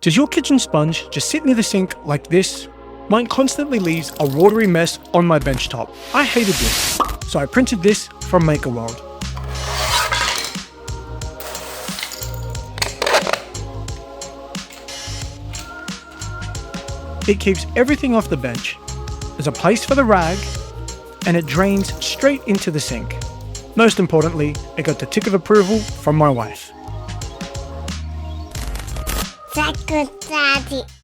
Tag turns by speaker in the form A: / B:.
A: Does your kitchen sponge just sit near the sink like this? Mine constantly leaves a watery mess on my bench top. I hated this, so I printed this from MakerWorld. It keeps everything off the bench. There's a place for the rag, and it drains straight into the sink. Most importantly, it got the tick of approval from my wife.
B: That's good, Daddy.